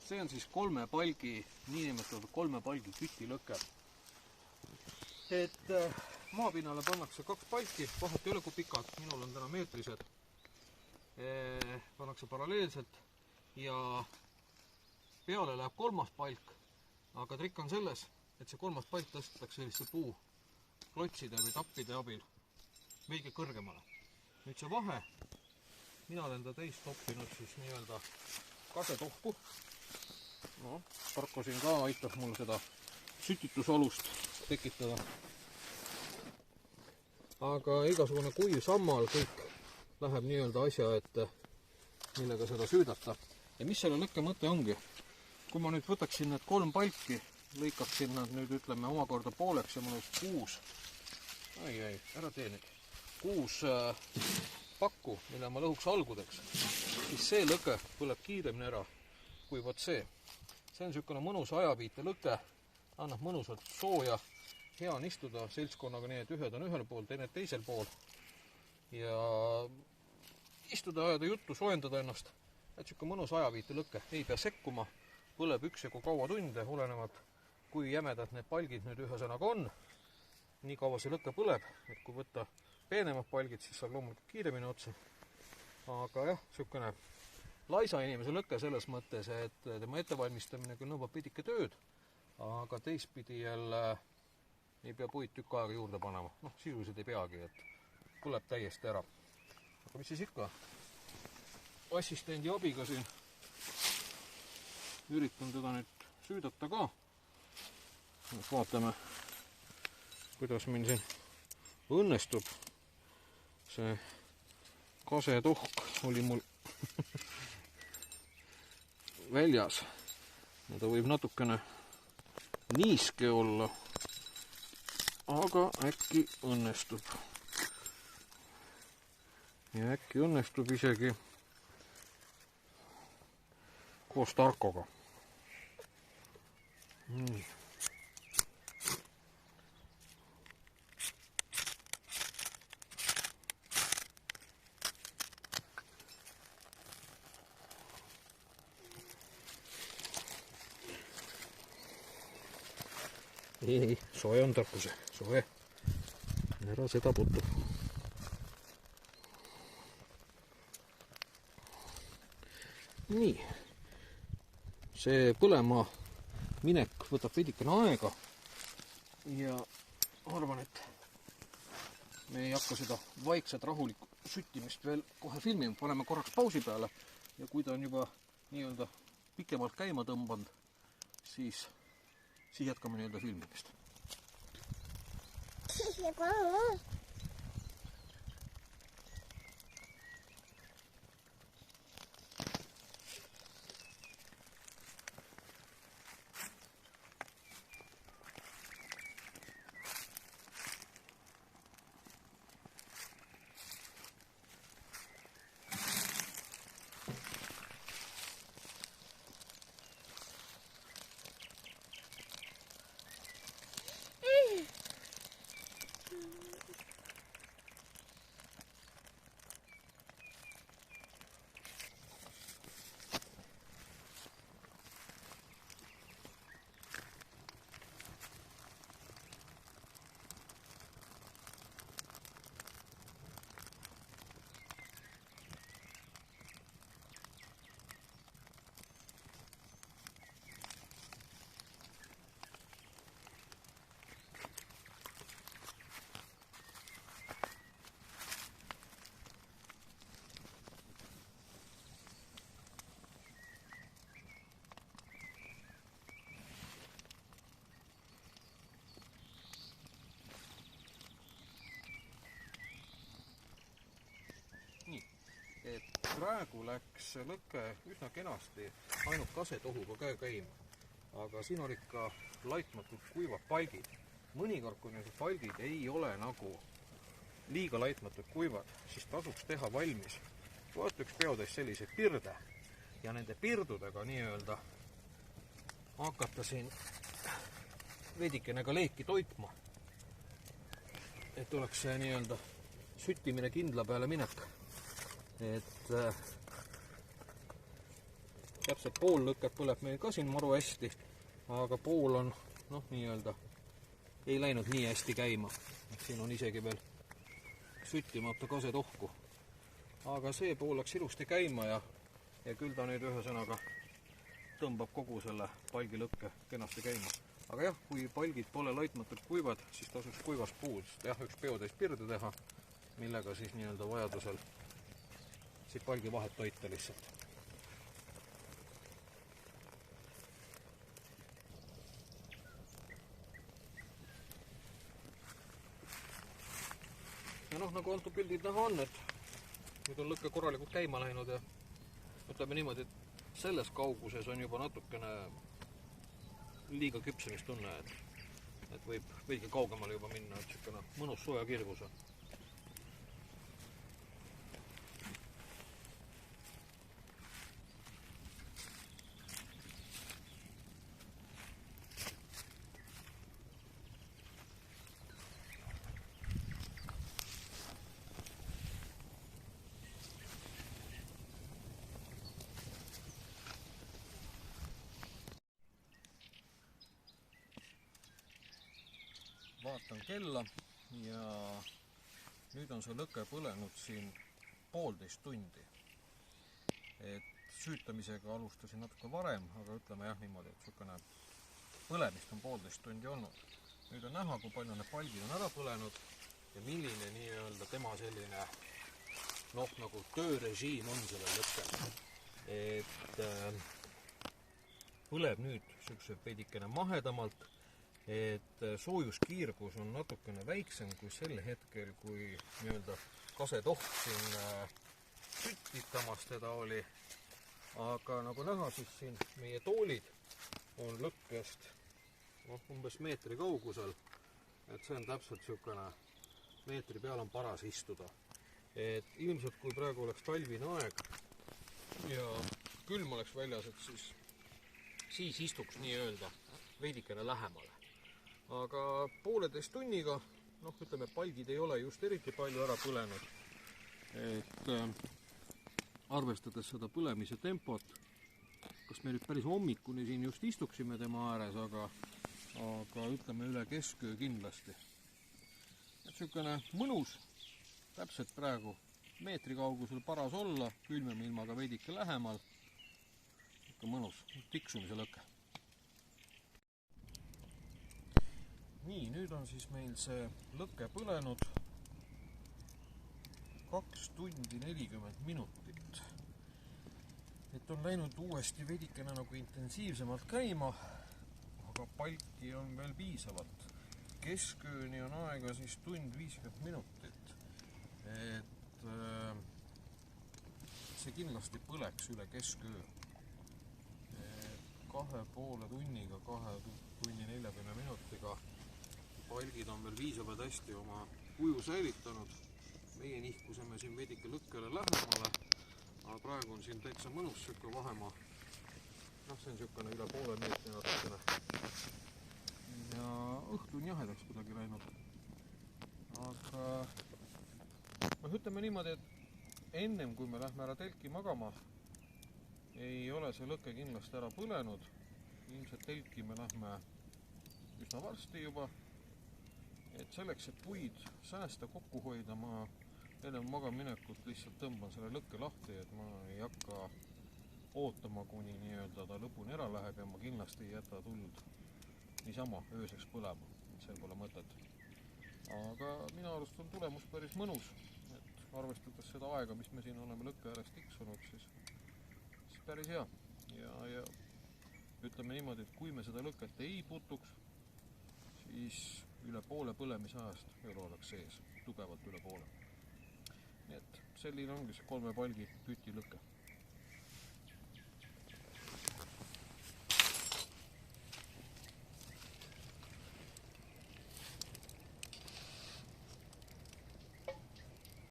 see on siis 3 palgi, niinimetatud 3 palgi kütilõke. Et maapinnale pannakse 2 palki, vahet ei ole kui pikad, minul on täna meetrised. Pannakse paralleelselt ja peale läheb 3. palk, aga trikk on selles, et see 3. palk tõstetakse selliste puuklotside või tappide abil veidi kõrgemale. Nüüd see vahe, mina olen ta teist toppinud siis nii-öelda kasetohku. No, Tarko siin ka aitab mul seda sütitusalust tekitada. Aga igasugune kuiv sammal kõik läheb nii-öelda asja ette, millega seda süüdata. Ja mis selle lõkke mõte ongi? Kui ma nüüd võtaksin need 3 palki, lõikaksin nad nüüd ütleme omakorda pooleks ja mul oleks 6 pakku, mille ma lõhuks algudeks, siis see lõke põleb kiiremini ära kui vot see. See on niisugune mõnus ajaviite lõke, annab mõnusalt sooja, hea on istuda seltskonnaga nii, et ühed on ühel pool, teine teisel pool ja istuda, ajada juttu, soojendada ennast. Et niisugune mõnus ajaviite lõke, ei pea sekkuma, põleb üksjagu kaua tunde, olenevalt kui jämedad need palgid nüüd ühesõnaga on. Nii kaua see lõke põleb, et kui võtta peenemad palgid, siis saab loomulikult kiiremini otsa. Aga jah, niisugune laisa inimese lõke selles mõttes, et tema ettevalmistamine küll nõuab pidike tööd, aga teistpidi jälle ei pea puid tükk aega juurde panema. Noh, sisuliselt ei peagi, et põleb täiesti ära. Aga mis siis ikka? Assistendi abiga siin üritan teda nüüd süüdata ka. Vaatame, kuidas meil siin õnnestub. See kasetohk oli mul väljas. Ja ta võib natukene niiske olla, aga äkki õnnestub. Ja äkki õnnestub isegi koos Tarkoga. Nii. Ei, soe on Tarkuse, soe. Ära seda putu. Nii. See põlema minek võtab veidikene aega ja arvan, et me ei hakka seda vaikset rahulikku süttimist veel kohe filmima. Paneme korraks pausi peale ja kui ta on juba nii-öelda pikemalt käima tõmbanud, siis jätkame nii-öelda filmimist. Praegu läks lõke üsna kenasti ainult kasetohuga käima, aga siin on ikka laitmatud kuivad palgid. Mõnikord, kui need palgid ei ole nagu liiga laitmatud kuivad, siis tasuks teha valmis vaat üks peodes selliseid pirde ja nende pirdudega nii-öelda hakata siin veidikene ka leeki toitma, et oleks see nii-öelda süttimine kindla peale minek. Et täpselt pool lõket põleb meil ka siin maru hästi, aga pool on nii-öelda ei läinud nii hästi käima. Siin on isegi veel süttimata kasetohku. Aga see pool läks ilusti käima ja küll ta nüüd ühesõnaga tõmbab kogu selle palgilõkke kenasti käima. Aga jah, kui palgid pole laitmatult kuivad, siis tasuks kuivast puust üks peotäis pirde teha, millega siis nii-öelda vajadusel siit palgi vahet toita lihtsalt. Ja nagu antud pildid näha on, et nüüd on lõkke korralikult käima läinud ja ütleme niimoodi, et selles kauguses on juba natukene liiga küpsemistunne, et võib veidi kaugemale juba minna, et niisugune mõnus soja kirgus on. Vaatan kella ja nüüd on see lõke põlenud siin 1,5 tundi. Et süütamisega alustasin natuke varem, aga ütleme jah niimoodi, et niisugune põlemist on 1,5 tundi olnud. Nüüd on näha, kui palju need palgid on ära põlenud ja milline nii-öelda tema selline nagu töörežiim on sellel lõkkel. Et põleb nüüd niisuguse veidikene mahedamalt, et soojuskiirgus on natukene väiksem kui sel hetkel, kui nii-öelda kasetoht siin sütitamas teda oli. Aga nagu näha, siis siin meie toolid on lõkkest umbes meetri kaugusel, et see on täpselt niisugune meetri peal on paras istuda. Et ilmselt kui praegu oleks talvine aeg ja külm oleks väljas, et siis istuks nii-öelda veidikene lähemale. Aga 1,5 tunniga, ütleme, palgid ei ole just eriti palju ära põlenud. Et arvestades seda põlemise tempot, kas me nüüd päris hommikuni siin just istuksime tema ääres, aga ütleme üle kesköö kindlasti. Et niisugune mõnus, täpselt praegu meetri kaugusel paras olla, külmem ilmaga veidike lähemal. Ikka mõnus tiksumise lõke. Nii, nüüd on siis meil see lõke põlenud 2 tundi 40 minutit. Et on läinud uuesti veidikene nagu intensiivsemalt käima, aga palki on veel piisavalt. Keskööni on aega siis 1 tund 50 minutit. Et see kindlasti põleks üle kesköö. 2,5 tunniga, 2 tunni 40 minutiga palgid on veel piisavalt hästi oma kuju säilitanud. Meie nihkusime siin veidike lõkkele lähemale, aga praegu on siin täitsa mõnus siuke vahemaa. See on niisugune üle 0,5 meetri natukene. Ja õhtu on jahedaks kuidagi läinud. Aga ütleme niimoodi, et ennem kui me lähme ära telki magama, ei ole see lõke kindlasti ära põlenud. Ilmselt telki me lähme üsna varsti juba. Et selleks, et puid säästa kokku hoida, ma enne magaminekut lihtsalt tõmban selle lõkke lahti, et ma ei hakka ootama, kuni nii-öelda ta lõpuni ära läheb ja ma kindlasti ei jäta tuld niisama ööseks põlema, see pole mõtet. Aga minu arust on tulemus päris mõnus, et arvestades seda aega, mis me siin oleme lõkke ääres tiksunud, siis päris hea. Ja ütleme niimoodi, et kui me seda lõket ei putuks, siis üle poole põlemise ajast ööl oleks sees, tugevalt üle poole. Nii et selline ongi see 3 palgi küti lõke.